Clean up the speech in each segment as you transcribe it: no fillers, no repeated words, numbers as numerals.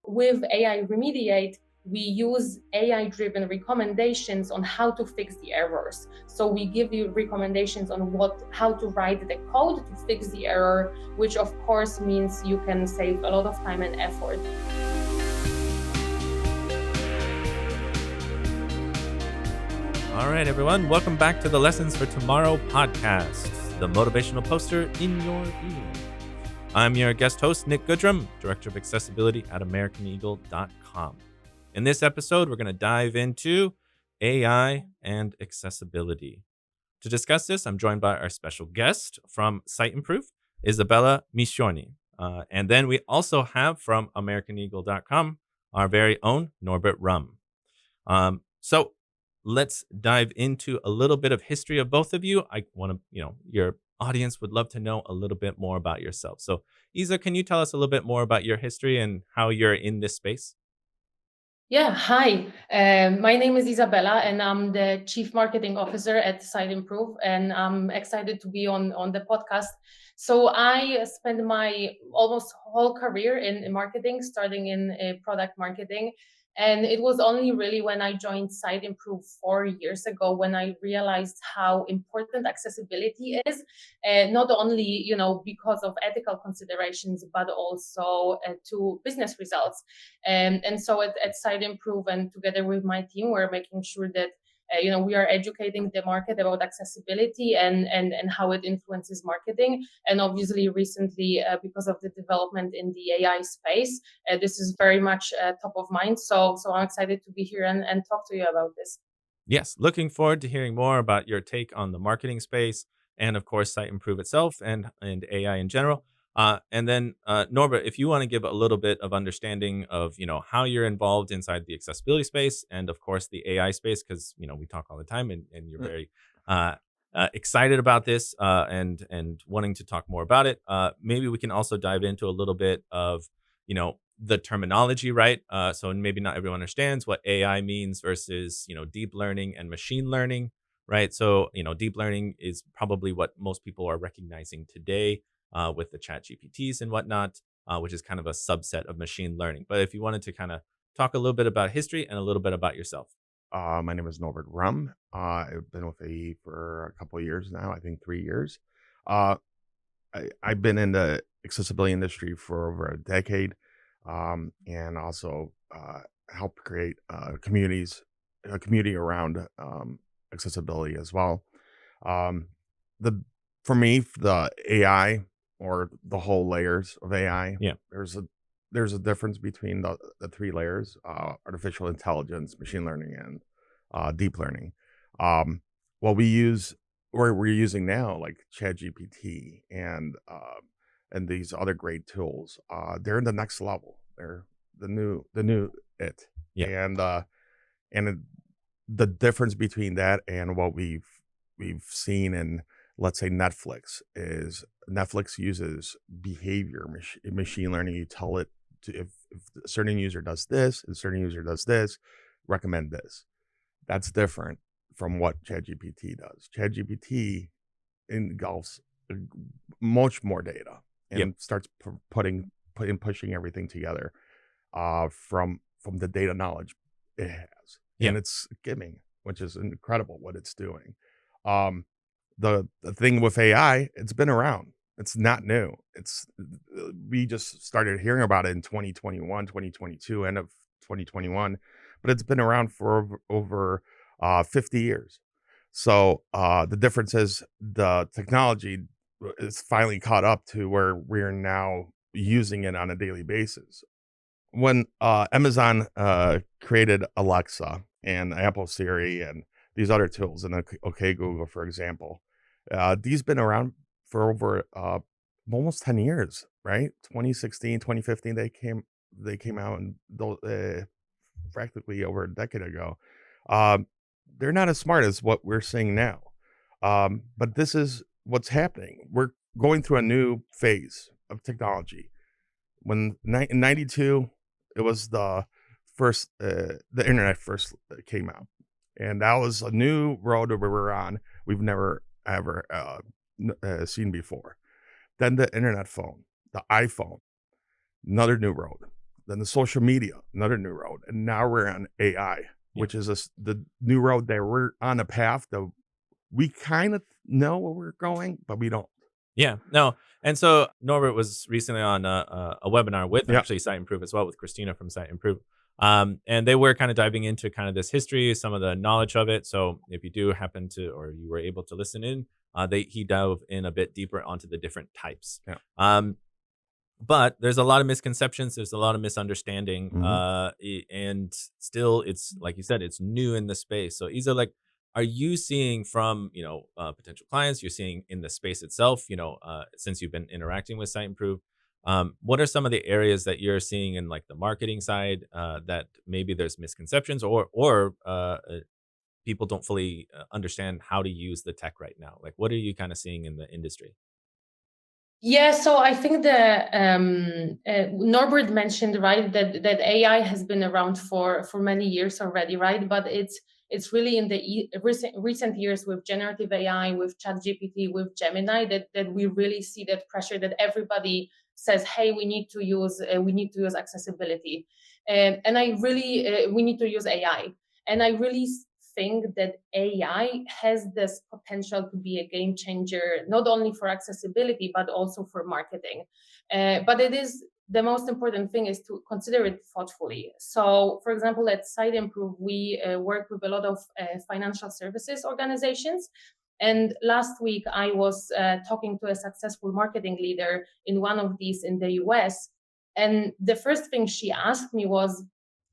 with AI Remediate, we use AI-driven recommendations on how to fix the errors. So we give you recommendations on how to write the code to fix the error, which of course means you can save a lot of time and effort. All right, everyone. Welcome back to the Lessons for Tomorrow podcast, the motivational poster in your ear. I'm your guest host, Nick Goodrum, Director of Accessibility at AmericanEagle.com. In this episode, we're going to dive into AI and accessibility. To discuss this, I'm joined by our special guest from Siteimprove, Izabela Misiorny. And then we also have from AmericanEagle.com our very own Norbert Rum. So let's dive into a little bit of history of both of you. I want to, your audience would love to know a little bit more about yourself. So Isa, can you tell us a little bit more about your history and how you're in this space? Yeah, hi. My name is Izabela, and I'm the Chief Marketing Officer at Siteimprove, and I'm excited to be on the podcast. So I spent my almost whole career in marketing, starting in product marketing. And it was only really when I joined Siteimprove 4 years ago when I realized how important accessibility is, not only because of ethical considerations, but also to business results. And so at Siteimprove and together with my team, we're making sure that we are educating the market about accessibility and how it influences marketing. And obviously, recently, because of the development in the AI space, this is very much top of mind. So I'm excited to be here and talk to you about this. Yes, looking forward to hearing more about your take on the marketing space and, of course, Siteimprove itself and AI in general. And then, Norbert, if you want to give a little bit of understanding of, how you're involved inside the accessibility space and, of course, the AI space, because, we talk all the time and you're very excited about this and wanting to talk more about it. Maybe we can also dive into a little bit of, the terminology, right? So maybe not everyone understands what AI means versus, deep learning and machine learning, right? So, deep learning is probably what most people are recognizing today with the chat GPTs and whatnot, which is kind of a subset of machine learning. But if you wanted to kind of talk a little bit about history and a little bit about yourself. My name is Norbert Rum. I've been with AE for a couple of years now, I think 3 years. I've been in the accessibility industry for over a decade, and also helped create a community around accessibility as well. For me, the AI or the whole layers of AI, Yeah. there's a difference between the three layers: artificial intelligence, machine learning, and deep learning. What we're using now, like ChatGPT and these other great tools, they're in the next level. They're the new it. Yeah. And the difference between that and what we've seen in, let's say, Netflix is Netflix uses behavior machine learning. You tell it to, if a certain user does this, a certain user does this, recommend this. That's different from what ChatGPT does. ChatGPT engulfs much more data and starts pushing everything together from the data knowledge it has, and it's skimming, which is incredible what it's doing. The thing with AI, it's been around. It's not new. We just started hearing about it in 2021, 2022, end of 2021, but it's been around for over 50 years. So the difference is the technology is finally caught up to where we're now using it on a daily basis. When Amazon created Alexa and Apple Siri and these other tools, and OK Google, for example, these been around for over almost 10 years, right? 2016, 2015, they came out, and practically over a decade ago. They're not as smart as what we're seeing now. But this is what's happening. We're going through a new phase of technology. When in 92, it was the internet first came out. And that was a new road where we're on. We've never, ever seen before. Then the internet phone, the iPhone, another new road. then the social media, another new road, and now we're on AI, which is the new road that we're on a path that we kind of know where we're going, but we don't. Yeah, no. And so Norbert was recently on a webinar with Yeah. actually Siteimprove as well, with Christina from Siteimprove. And they were kind of diving into kind of this history, some of the knowledge of it. So if you do happen to, or you were able to listen in, he dove in a bit deeper onto the different types. Yeah. But there's a lot of misconceptions. There's a lot of misunderstanding, and still, it's like you said, it's new in the space. So, Isa, like, are you seeing from potential clients? You're seeing in the space itself. Since you've been interacting with Siteimprove, what are some of the areas that you're seeing in like the marketing side that maybe there's misconceptions or people don't fully understand how to use the tech right now? Like, what are you kind of seeing in the industry? Yeah, so I think Norbert mentioned, right, that AI has been around for many years already, right? But it's really in the recent years with generative AI, with ChatGPT, with Gemini, that we really see that pressure that everybody says, hey, we need to use accessibility, and I really we need to use AI, and I really think that AI has this potential to be a game changer, not only for accessibility, but also for marketing. But it is the most important thing is to consider it thoughtfully. So, for example, at Siteimprove, we work with a lot of financial services organizations. And last week, I was talking to a successful marketing leader in one of these in the US. And the first thing she asked me was,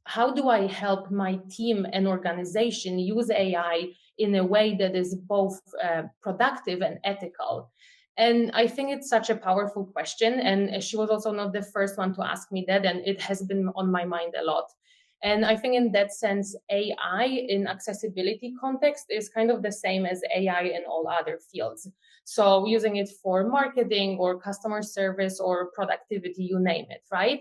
how do I help my team and organization use AI in a way that is both productive and ethical? And I think it's such a powerful question. And she was also not the first one to ask me that. And it has been on my mind a lot. And I think in that sense, AI in accessibility context is kind of the same as AI in all other fields. So using it for marketing or customer service or productivity, you name it, right?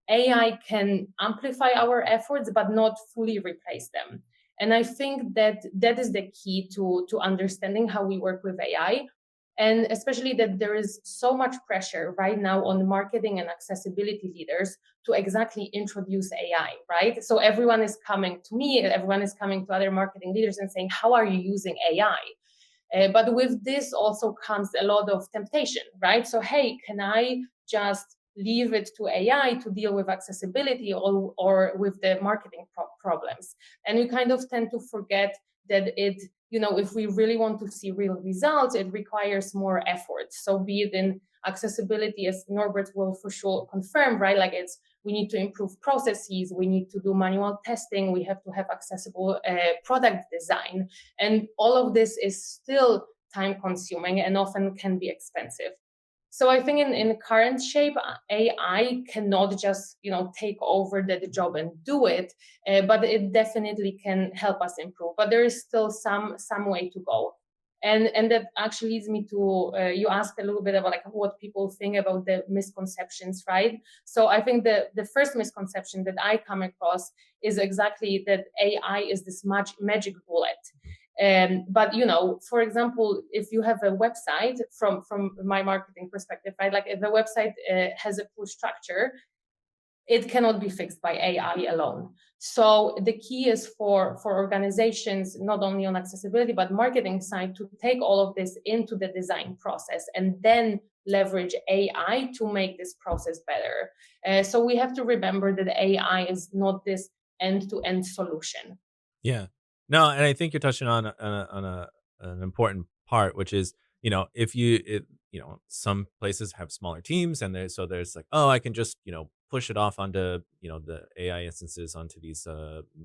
AI can amplify our efforts, but not fully replace them. And I think that is the key to understanding how we work with AI. And especially that there is so much pressure right now on marketing and accessibility leaders to exactly introduce AI, right? So everyone is coming to me, everyone is coming to other marketing leaders and saying, how are you using AI? But with this also comes a lot of temptation, right? So, hey, can I just leave it to AI to deal with accessibility or with the marketing problems? And we kind of tend to forget that if we really want to see real results, it requires more effort. So be it in accessibility, as Norbert will for sure confirm, right? Like we need to improve processes, we need to do manual testing, we have to have accessible product design. And all of this is still time consuming and often can be expensive. So I think in current shape, AI cannot just take over the job and do it, but it definitely can help us improve. But there is still some way to go, and that actually leads me to you asked a little bit about like what people think about the misconceptions, right? So I think the first misconception that I come across is exactly that AI is this magic bullet. But for example, if you have a website from my marketing perspective, right? Like if the website has a poor structure, it cannot be fixed by AI alone. So the key is for organizations, not only on accessibility, but marketing side, to take all of this into the design process and then leverage AI to make this process better. So we have to remember that AI is not this end-to-end solution. Yeah. No, and I think you're touching on an important part, which is, if some places have smaller teams, and there's like, oh, I can just push it off onto the AI instances onto these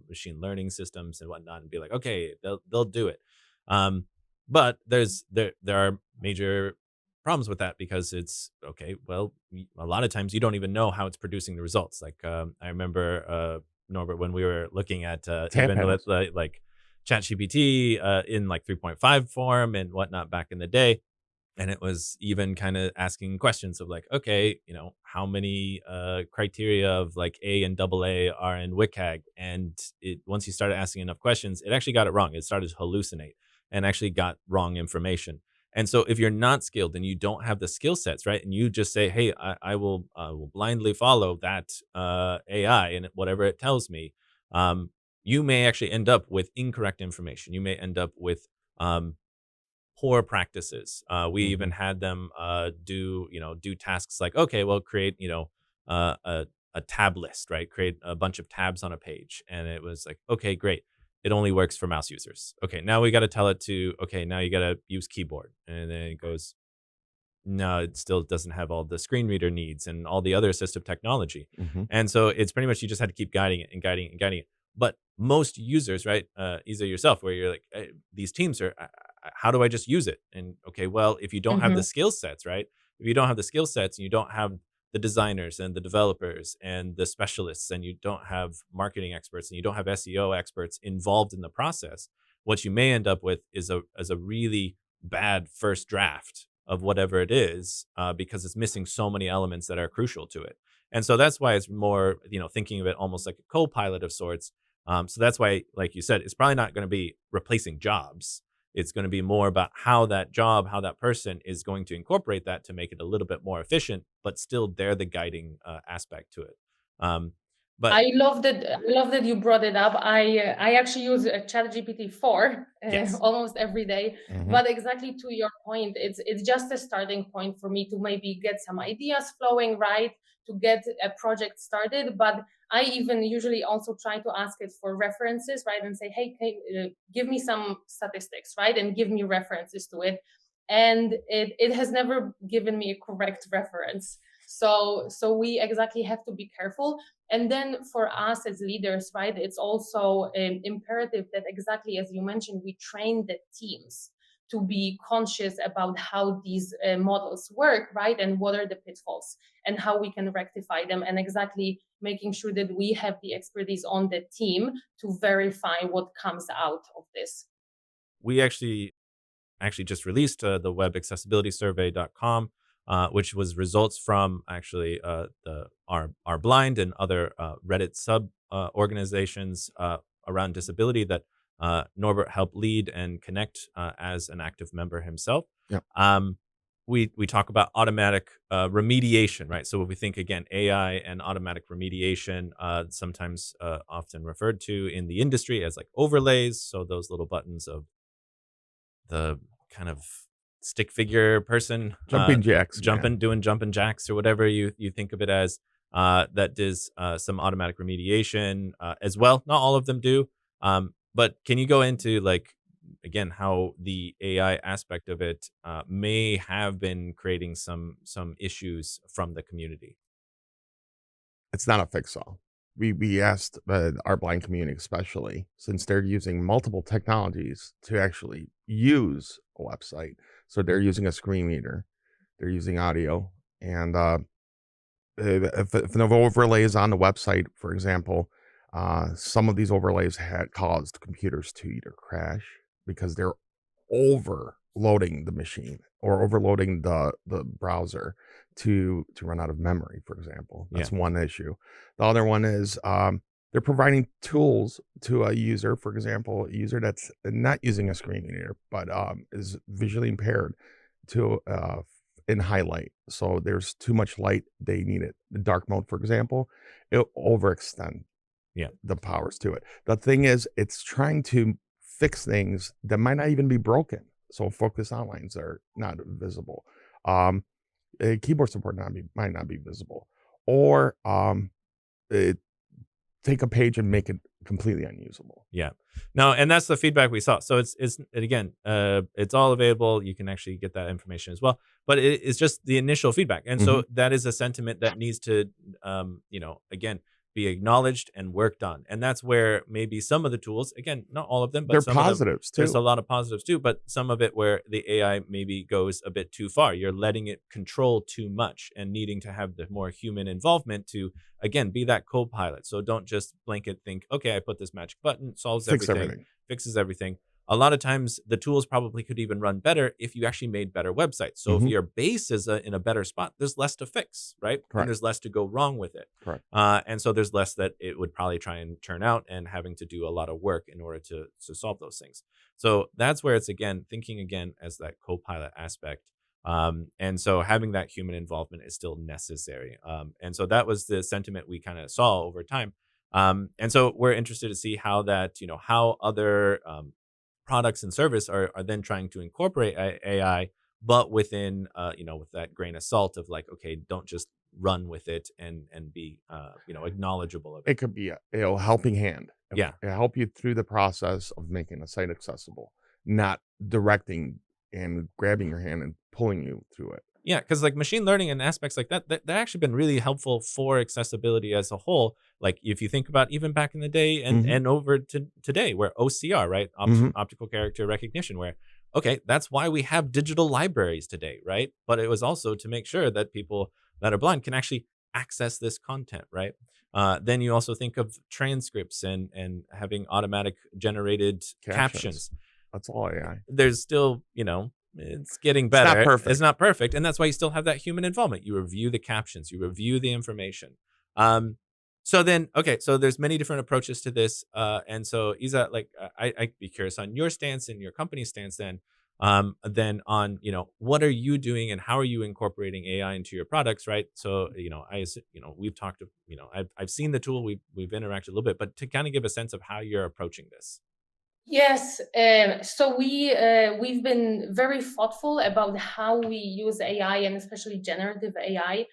machine learning systems and whatnot, and be like, okay, they'll do it. But there are major problems with that, because it's okay. Well, a lot of times you don't even know how it's producing the results. Like I remember Norbert, when we were looking at even with like ChatGPT in like 3.5 form and whatnot back in the day. And it was even kind of asking questions of like, okay, how many criteria of like A and double A are in WCAG? And once you started asking enough questions, it actually got it wrong. It started to hallucinate and actually got wrong information. And so if you're not skilled and you don't have the skill sets, right, and you just say, hey, I will blindly follow that AI and whatever it tells me, you may actually end up with incorrect information. You may end up with um, poor practices. We even Hmm. had them do tasks like, okay, well, create a tab list, right? Create a bunch of tabs on a page, and it was like, okay, great. It only works for mouse users. Okay, now we got to tell it to, okay, now you got to use keyboard, and then it goes, no, it still doesn't have all the screen reader needs and all the other assistive technology. Hmm. And so it's pretty much you just had to keep guiding it and guiding it and guiding it. But most users, right, Isa yourself, where you're like, these teams are, how do I just use it? And okay, well, if you don't have the Mhm. skill sets, right, if you don't have the skill sets and you don't have the designers and the developers and the specialists and you don't have marketing experts and you don't have SEO experts involved in the process, what you may end up with is a really bad first draft of whatever it is, because it's missing so many elements that are crucial to it. And so that's why it's more, thinking of it almost like a co-pilot of sorts. So that's why, like you said, it's probably not going to be replacing jobs. It's going to be more about how that job, how that person is going to incorporate that to make it a little bit more efficient, but still they're the guiding aspect to it. Um, but I love that you brought it up. I actually use ChatGPT 4 yes, almost every day. Hmm. But exactly to your point, it's just a starting point for me to maybe get some ideas flowing, right? To get a project started. But I even usually also try to ask it for references, right? And say, hey, give me some statistics, right? And give me references to it. And it has never given me a correct reference. So we exactly have to be careful. And then for us as leaders, right, it's also imperative that, exactly as you mentioned, we train the teams to be conscious about how these models work, right, and what are the pitfalls and how we can rectify them, and exactly making sure that we have the expertise on the team to verify what comes out of this. we actually just released the webaccessibilitysurvey.com, which was results from actually our blind and other Reddit sub organizations around disability that Norbert helped lead and connect as an active member himself. Yep. Um, we talk about automatic remediation, right? So if we think again, AI and automatic remediation, sometimes often referred to in the industry as like overlays. So those little buttons of the kind of stick figure person, Jumping jacks, man. doing jumping jacks or whatever you think of it as, that does some automatic remediation as well. Not all of them do, but can you go into like again how the AI aspect of it may have been creating some issues from the community? It's not a fix all. We asked our blind community, especially since they're using multiple technologies to actually use a website. So they're using a screen reader, they're using audio, and if an overlay is on the website, for example, some of these overlays had caused computers to either crash because they're overloading the machine or overloading the browser to run out of memory, for example. Yeah, That's one issue. The other one is they're providing tools to a user, for example, a user that's not using a screen reader but is visually impaired to in highlight. So there's too much light, they need it. The dark mode, for example, it'll overextend yeah, the powers to it. The thing is, it's trying to fix things that might not even be broken. So focus outlines are not visible. Um, keyboard support might not be visible, or it, take a page and make it completely unusable. yeah. No, and that's the feedback we saw. So it's and again, it's all available. You can actually get that information as well. But it's just the initial feedback, and Hmm. so that is a sentiment that needs to, again, be acknowledged and worked on. And that's where maybe some of the tools, again, not all of them, but They're some of them, positives there's a too. lot of positives too. But some of it where the AI maybe goes a bit too far. You're letting it control too much and needing to have the more human involvement to, again, be that co-pilot. So don't just blanket think, okay, I put this magic button, solves Fix everything, everything. fixes everything. a lot of times the tools probably could even run better if you actually made better websites. So if Hmm. your base is in a better spot, there's less to fix, right? And Correct. there's less to go wrong with it. Correct. And so there's less that it would probably try and churn out and having to do a lot of work in order to solve those things. So that's where it's again thinking again as that co-pilot aspect. And so having that human involvement is still necessary. And so that was the sentiment we kind of saw over time. And so we're interested to see how that, how other products and service are then trying to incorporate AI, but within, with that grain of salt of like, okay, don't just run with it and be, acknowledgeable of It it. could be a helping hand. Yeah. It help you through the process of making a site accessible, not directing and grabbing your hand and pulling you through it. Yeah, because like machine learning and aspects like that actually been really helpful for accessibility as a whole. Like if you think about even back in the day and Hmm. over to today, where OCR, right, Hmm. optical character recognition, where okay, that's why we have digital libraries today, right? But it was also to make sure that people that are blind can actually access this content, right? Then you also think of transcripts and having automatic generated Captions. captions. That's all AI. There's still, it's getting It's not better. perfect. It's not perfect. And that's why you still have that human involvement. You review the captions, you review the information. Um, so then, okay, so there's many different approaches to this. And so Isa, like, I'd be curious on your stance and your company's stance then on, what are you doing and how are you incorporating AI into your products, right? So, we've talked, I've seen the tool, we've interacted a little bit, but to kind of give a sense of how you're approaching this. Yes, so we've been very thoughtful about how we use AI and especially generative AI,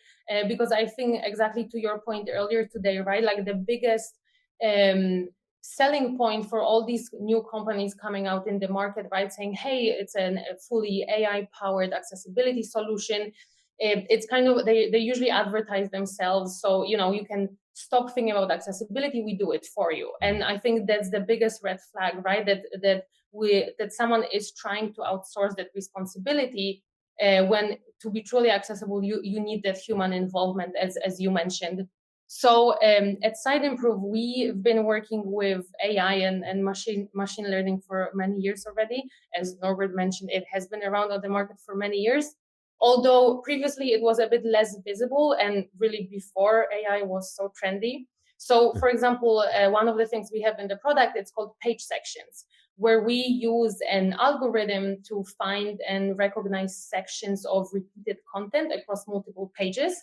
because I think exactly to your point earlier today, right? Like the biggest um, selling point for all these new companies coming out in the market, right? Saying, hey, it's a fully AI powered accessibility solution. It's kind of they usually advertise themselves, so you can stop thinking about accessibility, we do it for you. And I think that's the biggest red flag, right? That someone is trying to outsource that responsibility, when to be truly accessible, you need that human involvement, as you mentioned. So at Siteimprove, we've been working with AI and machine learning for many years already. As Norbert mentioned, it has been around on the market for many years, although previously it was a bit less visible and really before AI was so trendy. So, for example, one of the things we have in the product, it's called page sections, where we use an algorithm to find and recognize sections of repeated content across multiple pages,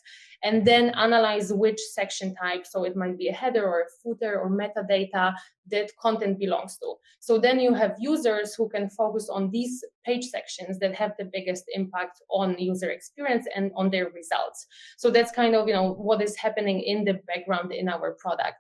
and then analyze which section type, so it might be a header or a footer or metadata, that content belongs to. So then you have users who can focus on these page sections that have the biggest impact on user experience and on their results. So that's kind of what is happening in the background in our product.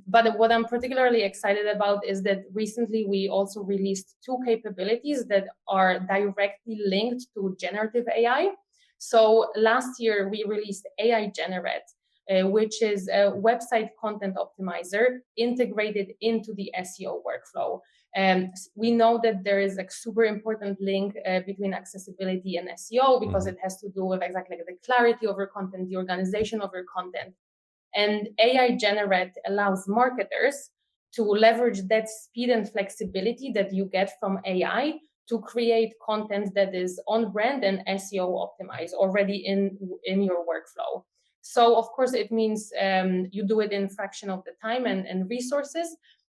But what I'm particularly excited about is that recently we also released two capabilities that are directly linked to generative AI. So last year we released AI Generate, which is a website content optimizer integrated into the SEO workflow. We know that there is a super important link between accessibility and SEO, because Mhm. it has to do with exactly the clarity of your content, the organization of your content. And AI Generate allows marketers to leverage that speed and flexibility that you get from AI to create content that is on brand and SEO optimized already in your workflow. So of course it means you do it in fraction of the time and resources.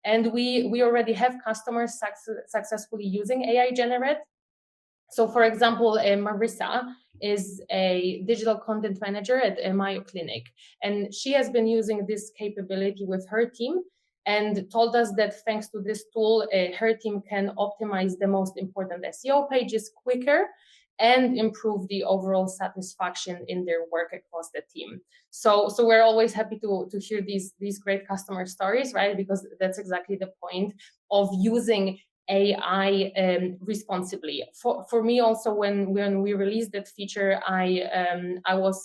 And we already have customers successfully using AI Generate. So, for example, Marissa is a digital content manager at a Mayo Clinic, and she has been using this capability with her team and told us that thanks to this tool, her team can optimize the most important SEO pages quicker and improve the overall satisfaction in their work across the team. So we're always happy to hear these great customer stories, right? Because that's exactly the point of using AI responsibly. For me also, when we released that feature, I was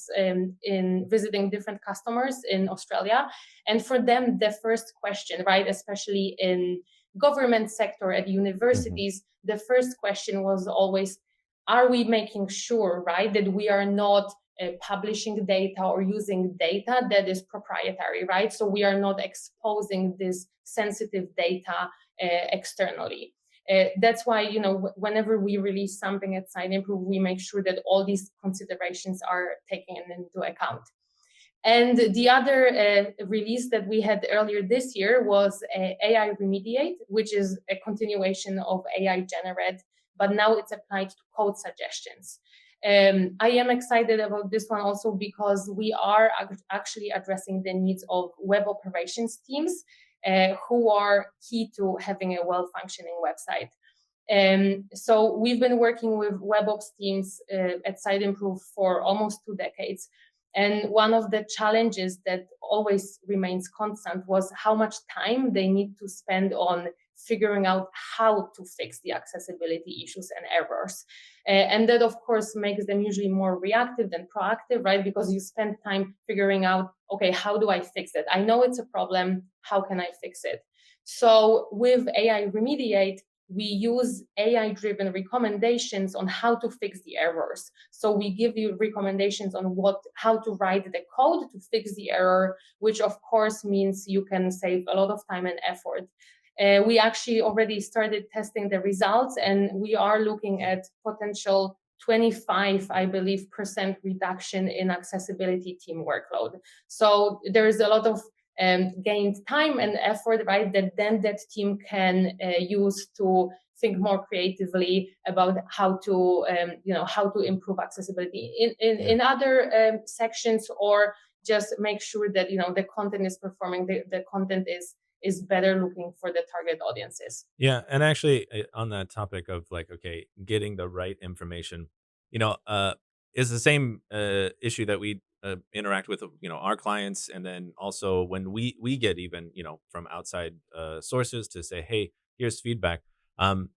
in visiting different customers in Australia, and for them the first question, right, especially in government sector at Mhm. universities, the first question was always, are we making sure, right, that we are not publishing data or using data that is proprietary, right? So we are not exposing this sensitive data externally. That's why, whenever we release something at Siteimprove, we make sure that all these considerations are taken into account. And the other release that we had earlier this year was AI Remediate, which is a continuation of AI Generate, but now it's applied to code suggestions. I am excited about this one also because we are actually addressing the needs of web operations teams who are key to having a well-functioning website. So we've been working with WebOps teams at Siteimprove for almost 2 decades. And one of the challenges that always remains constant was how much time they need to spend on figuring out how to fix the accessibility issues and errors. And that, of course, makes them usually more reactive than proactive, right? Because you spend time figuring out, okay, how do I fix it? I know it's a problem. How can I fix it? So with AI Remediate, we use AI-driven recommendations on how to fix the errors. So we give you recommendations on how to write the code to fix the error, which of course means you can save a lot of time and effort. We actually already started testing the results, and we are looking at potential 25, I believe, percent reduction in accessibility team workload. So there is a lot of gained time and effort, right, that then that team can use to think more creatively about how to improve accessibility in other sections, or just make sure that the content is performing, the content is better looking for the target audiences. Yeah, and actually, on that topic of like, okay, getting the right information, you know, uh, is the same issue that we interact with, our clients, and then also when we get even, from outside sources to say, hey, here's feedback.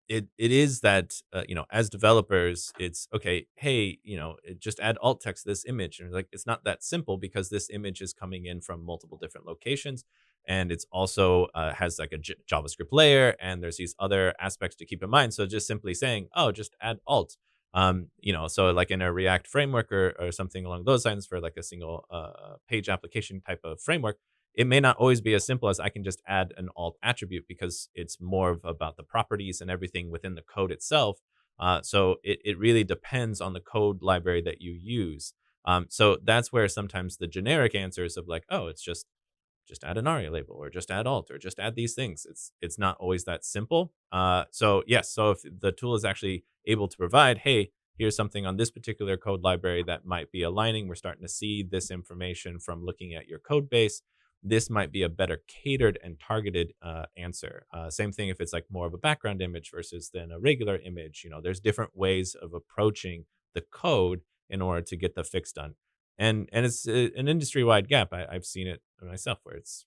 It is that as developers, it's okay. Hey, just add alt text to this image, and like it's not that simple because this image is coming in from multiple different locations, and it's also has like a JavaScript layer, and there's these other aspects to keep in mind. So just simply saying, oh, just add alt, so like in a React framework or something along those lines for like a single page application type of framework, it may not always be as simple as I can just add an alt attribute because it's more about the properties and everything within the code itself. So it really depends on the code library that you use. So that's where sometimes the generic answers of like, oh, it's just add an ARIA label or just add alt or just add these things. It's not always that simple. So yes, so if the tool is actually able to provide, hey, here's something on this particular code library that might be aligning. We're starting to see this information from looking at your code base. This might be a better catered and targeted answer. Same thing if it's like more of a background image versus then a regular image. There's different ways of approaching the code in order to get the fix done. And it's an industry wide gap. I've seen it myself where it's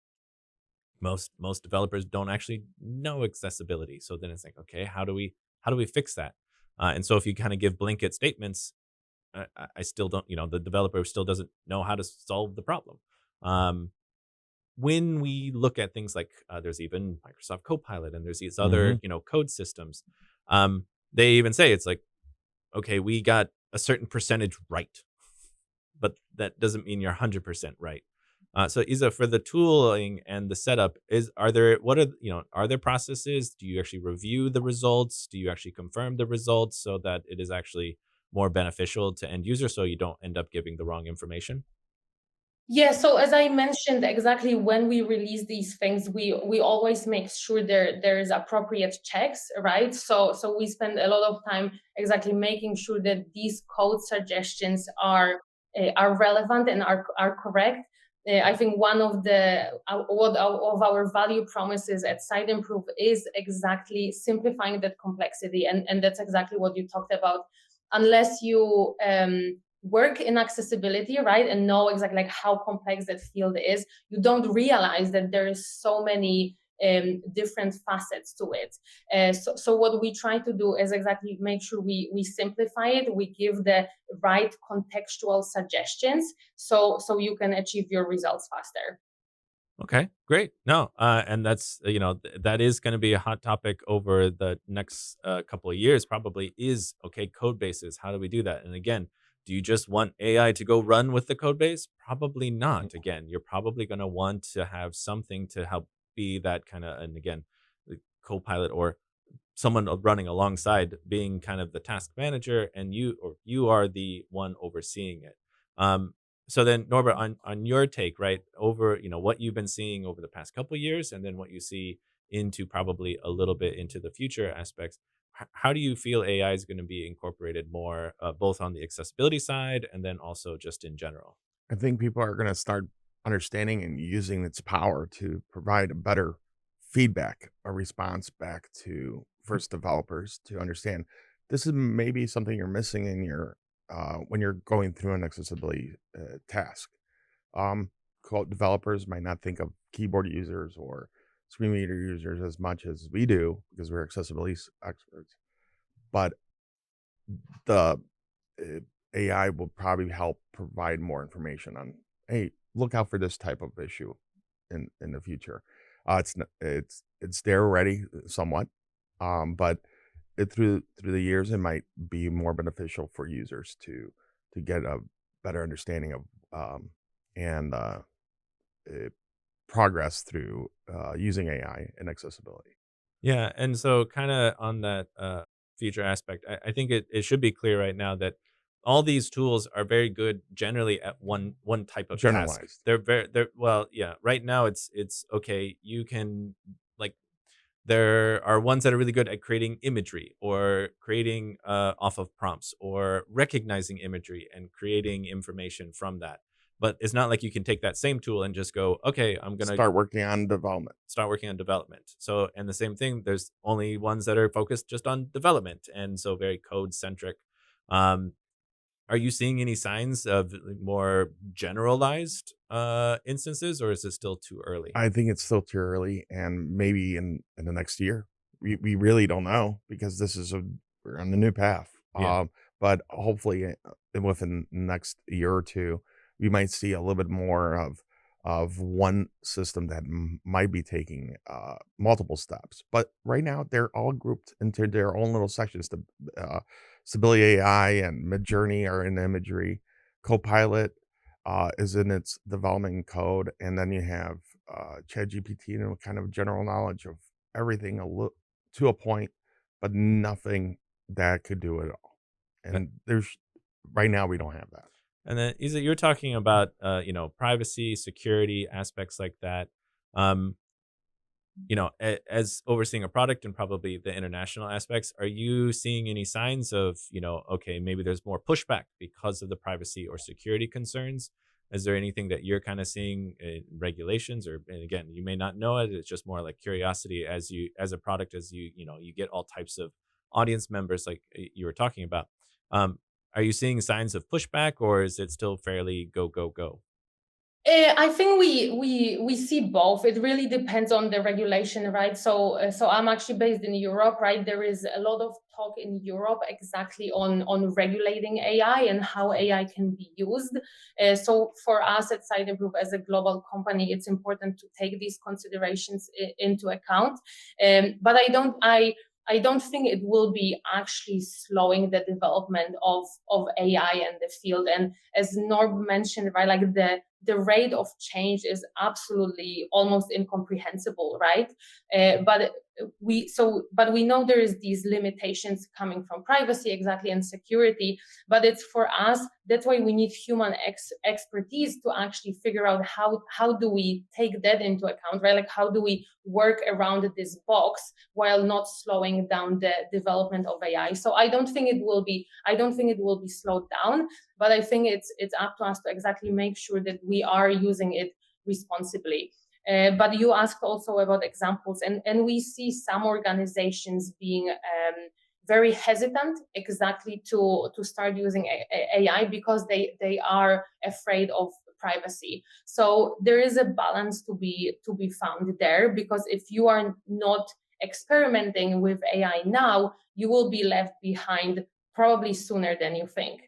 most developers don't actually know accessibility. So then it's like, okay, how do we fix that? And so if you kind of give blanket statements, I still don't, the developer still doesn't know how to solve the problem. Um, when we look at things like there's even Microsoft Copilot and there's these Hmm. other code systems, they even say it's like, okay, we got a certain percentage right, but that doesn't mean you're 100% right. So Isa, for the tooling and the setup, are there processes? Do you actually review the results? Do you actually confirm the results so that it is actually more beneficial to end users so you don't end up giving the wrong information? Yeah, so as I mentioned, exactly when we release these things, we always make sure there is appropriate checks, right? So we spend a lot of time exactly making sure that these code suggestions are relevant and are correct. I think one of of our value promises at Siteimprove is exactly simplifying that complexity, and that's exactly what you talked about. Unless you work in accessibility, right, and know exactly like how complex that field is, you don't realize that there is so many different facets to it. So what we try to do is exactly make sure we simplify it. We give the right contextual suggestions so you can achieve your results faster. Okay, great. No, and that's that is going to be a hot topic over the next couple of years. Probably is okay. Code bases. How do we do that? And again, do you just want AI to go run with the code base? Probably not. Again, you're probably going to want to have something to help be that kind of. And again, the Copilot or someone running alongside being kind of the task manager, and you are the one overseeing it. So then, Norbert, on your take, right, over what you've been seeing over the past couple years, and then what you see into probably a little bit into the future aspects. How do you feel AI is going to be incorporated more, both on the accessibility side and then also just in general? I think people are going to start understanding and using its power to provide a better feedback, a response back to first developers to understand this is maybe something you're missing in your when you're going through an accessibility task. Um, Code developers might not think of keyboard users or screen reader users as much as we do because we're accessibility experts, but the uh, AI will probably help provide more information on, hey, look out for this type of issue in the future. It's there already somewhat, but through the years, it might be more beneficial for users to get a better understanding of and uh, progress through using AI and accessibility. Yeah, and so kind of on that future aspect, I think it should be clear right now that all these tools are very good generally at one type of task. Generalized. They're well, yeah. Right now, it's okay. You can like there are ones that are really good at creating imagery or creating off of prompts or recognizing imagery and creating information from that. But it's not like you can take that same tool and just go, okay, I'm gonna Start working on development. start working on development. So, and the same thing, there's only ones that are focused just on development, and so very code centric. Um, are you seeing any signs of more generalized instances, or is it still too early? I think it's still too early, and maybe in the next year. We really don't know because this is a we're on the new path. Yeah, But hopefully, within the next year or two, we might see a little bit more of one system that might be taking multiple steps. But right now, they're all grouped into their own little sections. The Stability AI and Midjourney are in imagery. Copilot is in its development code, and then you have ChatGPT, kind of general knowledge of everything to a point, but nothing that could do it all. Uh, And there's right now we don't have that. and then Isa, you're talking about privacy, security aspects like that. Um, as overseeing a product and probably the international aspects, are you seeing any signs of, okay, maybe there's more pushback because of the privacy or security concerns? Is there anything that you're kind of seeing in regulations, or, and again, you may not know it, it's just more like curiosity as a product, as you get all types of audience members like you were talking about. Um, are you seeing signs of pushback, or is it still fairly go, go, go? I think we see both. It really depends on the regulation, right? So I'm actually based in Europe, right? There is a lot of talk in Europe exactly on regulating AI and how AI can be used. So for us at Siteimprove as a global company, it's important to take these considerations into account. But I don't think it will be actually slowing the development of AI and the field. And as Norb mentioned, right, like the rate of change is absolutely almost incomprehensible, right? But we know there is these limitations coming from privacy exactly and security. But it's for us, that's why we need human expertise to actually figure out how do we take that into account, right? Like how do we work around this box while not slowing down the development of AI? So I don't think it will be slowed down, but I think it's up to us to exactly make sure that we are using it responsibly. But you asked also about examples, and we see some organizations being very hesitant exactly to start using AI because they are afraid of privacy. So there is a balance to be found there, because if you are not experimenting with AI now, you will be left behind probably sooner than you think.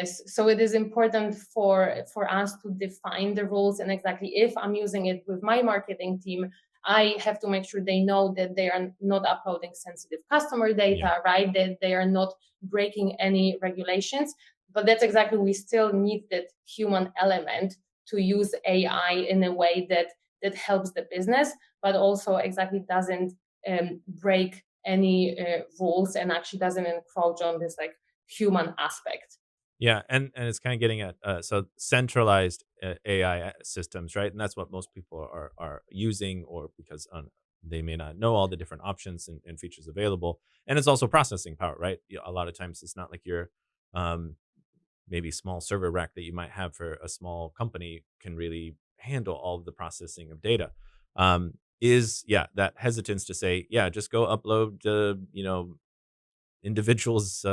So it is important for us to define the rules, and exactly if I'm using it with my marketing team, I have to make sure they know that they are not uploading sensitive customer Yeah. data, right? That they are not breaking any regulations. But that's exactly, we still need that human element to use AI in a way that helps the business, but also exactly doesn't break any rules and actually doesn't encroach on this like human aspect. Yeah, and it's kind of getting at so centralized AI systems, right? And that's what most people are using, or because they may not know all the different options and features available. And it's also processing power, right? A lot of times it's not like your um, maybe small server rack that you might have for a small company can really handle all of the processing of data. Is yeah, that hesitance to say, yeah, just go upload individual's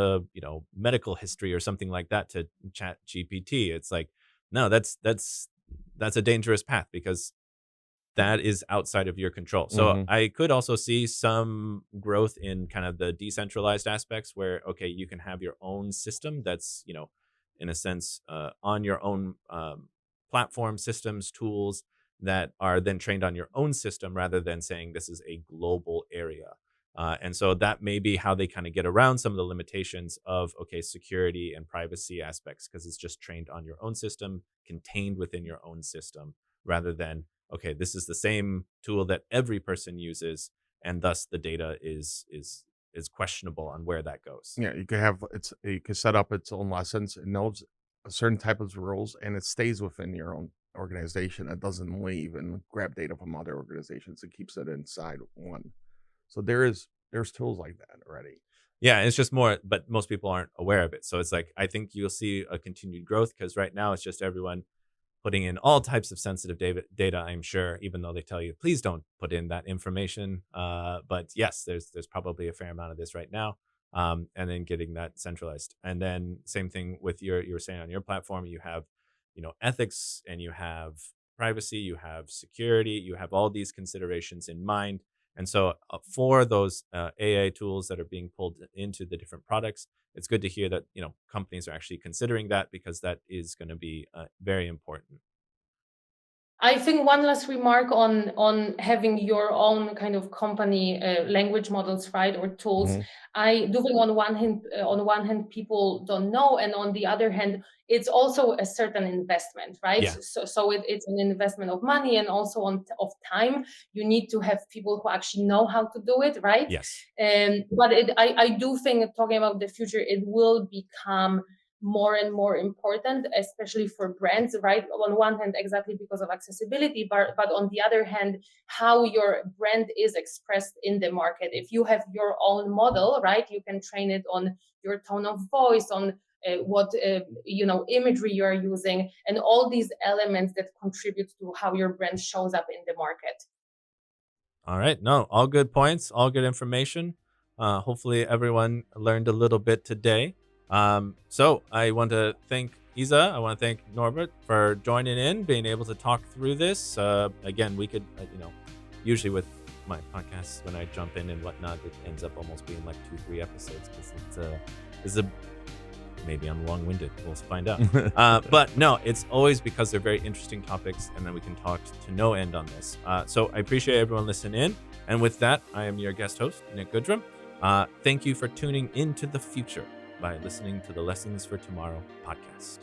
medical history or something like that to chat gpt. It's like, no, that's a dangerous path, because that is outside of your control. So Hmm. I could also see some growth in kind of the decentralized aspects where, okay, you can have your own system that's, in a sense, on your own platform, systems, tools that are then trained on your own system, rather than saying this is a global area. And so that may be how they kind of get around some of the limitations of, okay, security and privacy aspects, because it's just trained on your own system, contained within your own system, rather than, okay, this is the same tool that every person uses, and thus the data is questionable on where that goes. Yeah, you could set up its own lessons. It knows a certain type of rules, and it stays within your own organization. It doesn't leave and grab data from other organizations. It keeps it inside one. So there's tools like that already. Yeah, it's just more, but most people aren't aware of it. So it's like, I think you'll see a continued growth, because right now it's just everyone putting in all types of sensitive data, I'm sure, even though they tell you, please don't put in that information. But yes, there's probably a fair amount of this right now. And then getting that centralized. And then same thing with you were saying on your platform, you have, ethics, and you have privacy, you have security, you have all these considerations in mind. And so for those AI tools that are being pulled into the different products, it's good to hear that companies are actually considering that, because that is going to be very important. I think one last remark on having your own kind of company language models, right, or tools. Hmm. I do think on one hand people don't know, and on the other hand, it's also a certain investment, right? Yeah. So it's an investment of money and also of time. You need to have people who actually know how to do it, right? Yes. But I do think, talking about the future, it will become more and more important, especially for brands, right? On one hand, exactly because of accessibility, but on the other hand, how your brand is expressed in the market. If you have your own model, right, you can train it on your tone of voice, on what imagery you are using, and all these elements that contribute to how your brand shows up in the market. All right. No, all good points, all good information. Hopefully, everyone learned a little bit today. So I want to thank Isa. I want to thank Norbert for joining in, being able to talk through this. Again, we could, usually with my podcasts, when I jump in and whatnot, it ends up almost being like 2-3 episodes, because it's a maybe I'm long-winded. We'll find out. But no, it's always because they're very interesting topics, and then we can talk to no end on this. So I appreciate everyone listening in. And with that, I am your guest host, Nick Goodrum. Thank you for tuning into the future by listening to the Lessons for Tomorrow podcast.